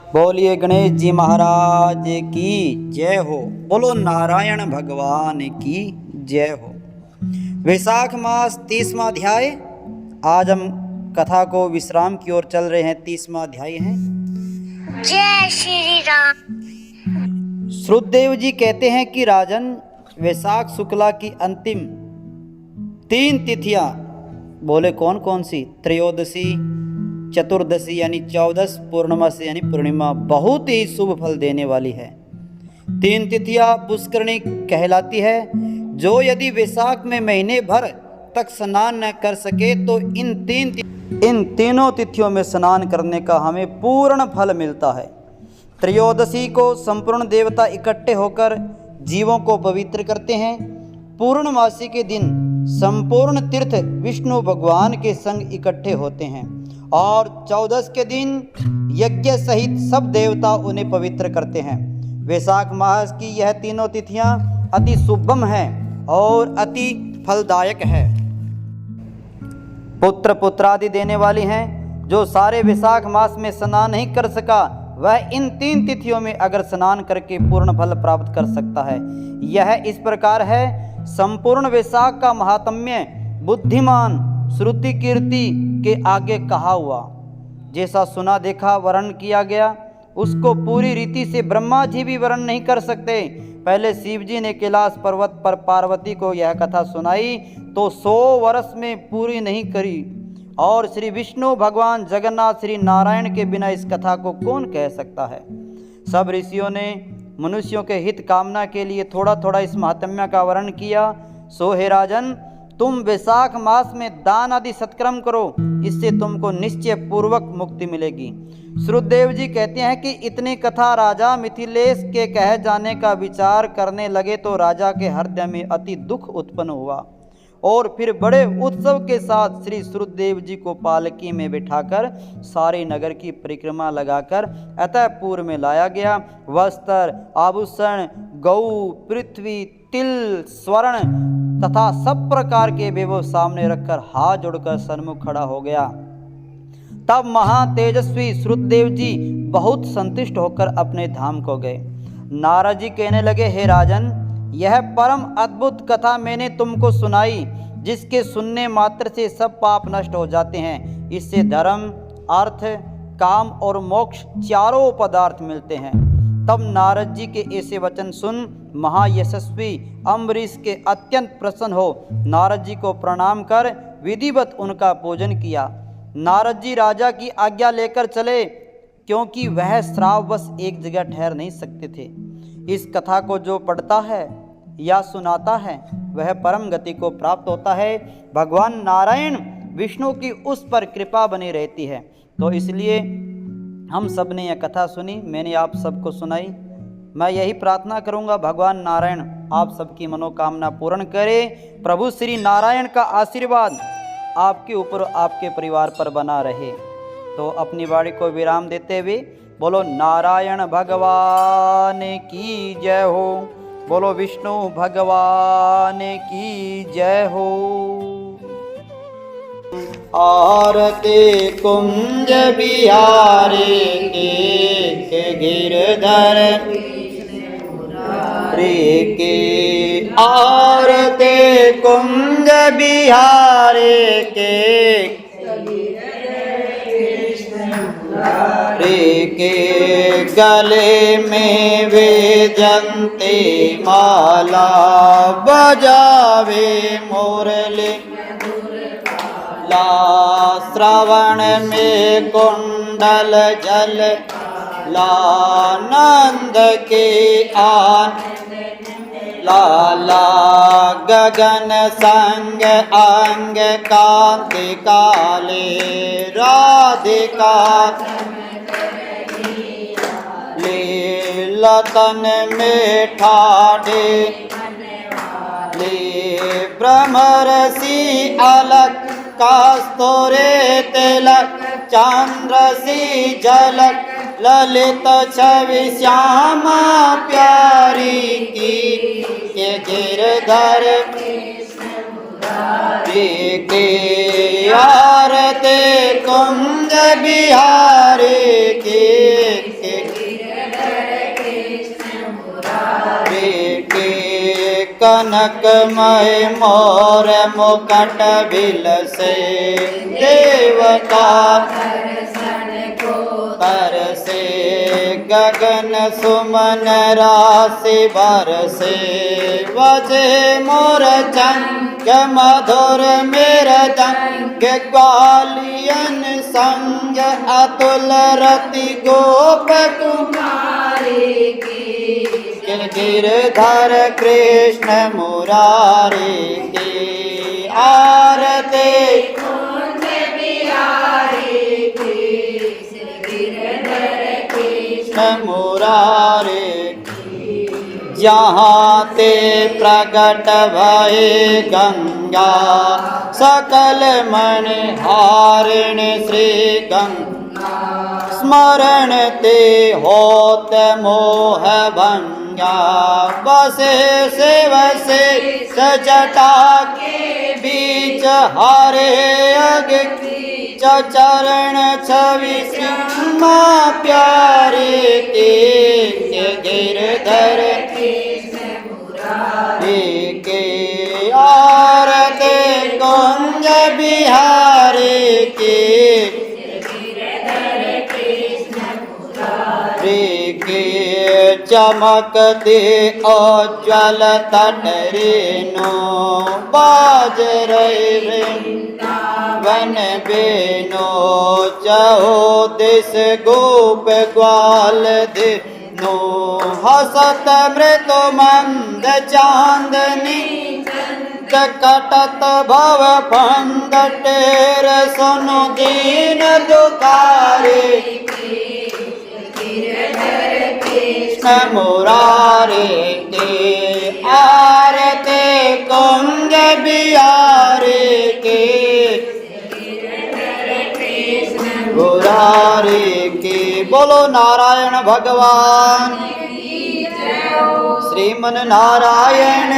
बोलिए गणेश जी महाराज की जय हो। बोलो नारायण भगवान की जय हो। वैशाख मास 30वां अध्याय। आज हम कथा को विश्राम की ओर चल रहे हैं। 30वां अध्याय है। जय श्री राम। श्रुतदेव जी कहते हैं कि राजन, वैशाख शुक्ला की अंतिम 3 तिथियां, बोले कौन कौन सी? त्रयोदशी, चतुर्दशी यानी 14, पूर्णमासी यानी पूर्णिमा बहुत ही शुभ फल देने वाली है। 3 तिथियां पुष्करणी कहलाती है। जो यदि वैशाख में महीने भर तक स्नान न कर सके तो इन तीनों तिथियों में स्नान करने का हमें पूर्ण फल मिलता है। त्रयोदशी को संपूर्ण देवता इकट्ठे होकर जीवों को पवित्र करते हैं। पूर्णमासी के दिन संपूर्ण तीर्थ विष्णु भगवान के संग इकट्ठे होते हैं और 14 के दिन यज्ञ सहित सब देवता उन्हें पवित्र करते हैं। वैशाख मास की यह तीनों तिथियां अति शुभम हैं और अति फलदायक है। पुत्र पुत्रादि देने वाली हैं। जो सारे वैशाख मास में स्नान नहीं कर सका वह इन 3 तिथियों में अगर स्नान करके पूर्ण फल प्राप्त कर सकता है। यह इस प्रकार है। संपूर्ण वैशाख का महात्म्य बुद्धिमान श्रुति कीर्ति के आगे कहा हुआ। जैसा सुना देखा वर्णन किया गया उसको पूरी रीति से ब्रह्मा जी भी वर्णन नहीं कर सकते। पहले शिव जी ने कैलाश पर्वत पर पार्वती को यह कथा सुनाई तो 100 वर्ष में पूरी नहीं करी। और श्री विष्णु भगवान जगन्नाथ श्री नारायण के बिना इस कथा को कौन कह सकता है। सब ऋषियों ने मनुष्यों के हित कामना के लिए थोड़ा थोड़ा इस महात्म्य का वर्णन किया। सो हे राजन, तुम वैशाख मास में दान आदि सत्कर्म करो, इससे तुमको निश्चय पूर्वक मुक्ति मिलेगी। श्रुतदेव जी कहते हैं कि इतनी कथा राजा मिथिलेश के कहे जाने का विचार करने लगे तो राजा के हृदय में अति दुख उत्पन्न हुआ और फिर बड़े उत्सव के साथ श्री श्रुतदेव जी को पालकी में बिठाकर सारे नगर की परिक्रमा लगाकर अतःपुर में लाया गया। वस्त्र, आभूषण, गौ, पृथ्वी, तिल, स्वर्ण तथा सब प्रकार के वैभव सामने रखकर हाथ जोड़कर सन्मुख खड़ा हो गया। तब महातेजस्वी श्रुतदेव जी बहुत संतुष्ट होकर अपने धाम को गए। नारद जी कहने लगे, हे राजन, यह परम अद्भुत कथा मैंने तुमको सुनाई जिसके सुनने मात्र से सब पाप नष्ट हो जाते हैं। इससे धर्म, अर्थ, काम और मोक्ष चारों पदार्थ मिलते हैं। तब नारद जी के ऐसे वचन सुन महायशस्वी अम्बरीश के अत्यंत प्रसन्न हो नारद जी को प्रणाम कर विधिवत उनका पूजन किया। नारद जी राजा की आज्ञा लेकर चले क्योंकि वह श्राववश एक जगह ठहर नहीं सकते थे। इस कथा को जो पढ़ता है या सुनाता है वह परम गति को प्राप्त होता है। भगवान नारायण विष्णु की उस पर कृपा बनी रहती है। तो इसलिए हम सब ने यह कथा सुनी, मैंने आप सबको सुनाई। मैं यही प्रार्थना करूंगा भगवान नारायण आप सबकी मनोकामना पूर्ण करे। प्रभु श्री नारायण का आशीर्वाद आपके ऊपर आपके परिवार पर बना रहे। तो अपनी वाणी को विराम देते हुए बोलो नारायण भगवान की जय हो। बोलो विष्णु भगवान की जय हो। आरती कुंज बिहारी के गिरधर रे के। आरती कुंज बिहारी के रे के। गले में वेजंती माला बजावे मुरली ला। श्रवण में कुंडल जल ला। नंद के आन लाला। गगन संग अंग कांति काले। राधिका ले लतन में ठाडे ले। ब्रह्मर्षि अलक कास्तोरे तिलक। चंद्रसी झलक ललित छवि श्यामा प्यारी की। के गिरधर के आरती कुंज बिहारी के कनकमय मोर मुकुट बिलसे देवता तरसे गगन सुमन राशि बरसे बजे मोर चंग मधुर मेरा जंग ग्वालियन संग अतुल रति गोप कुमारी की गिरधर कृष्ण मुरारी की आरती मुरारे जहाँ ते प्रगट भये गंगा सकल मन हारिण श्री गंगा स्मरण ते होत मोह भंगा बसे शिव से सजटा के बीच हरे अग चरण छवि श्रीमा प्यारे के गिरधर के आरते कुंज बिहारी के चमकते उज्ज्वल तट रेणु बाज रहे वन बेनो चहो दिस गोप ग्वाल दिनो हसत मृत मंद चांदनी कटत भव फंद टेर सुनु दीन दुखारे मुरारे के आरते कुंज बिहारे के मुरारे के बोलो नारायण भगवान श्रीमन नारायण।